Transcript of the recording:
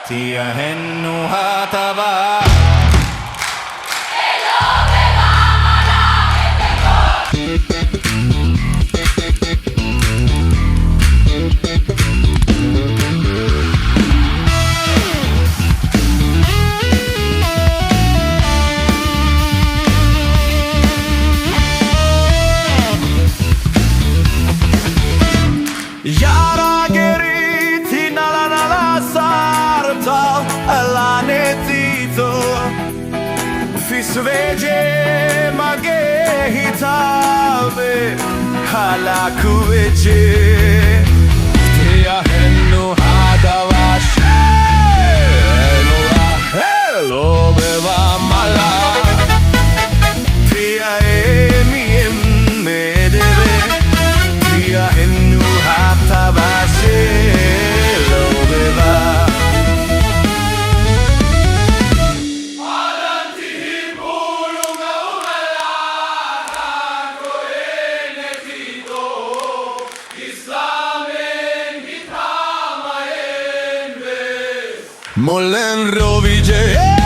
Tia hennu hatava Yara geriti nala nala sarta elanetito Fisveje mage hitave halakueje Tia hennu hadava shelova hello beva mala Tia emi medeve Tia hennu hatava shelo beva Molen rovige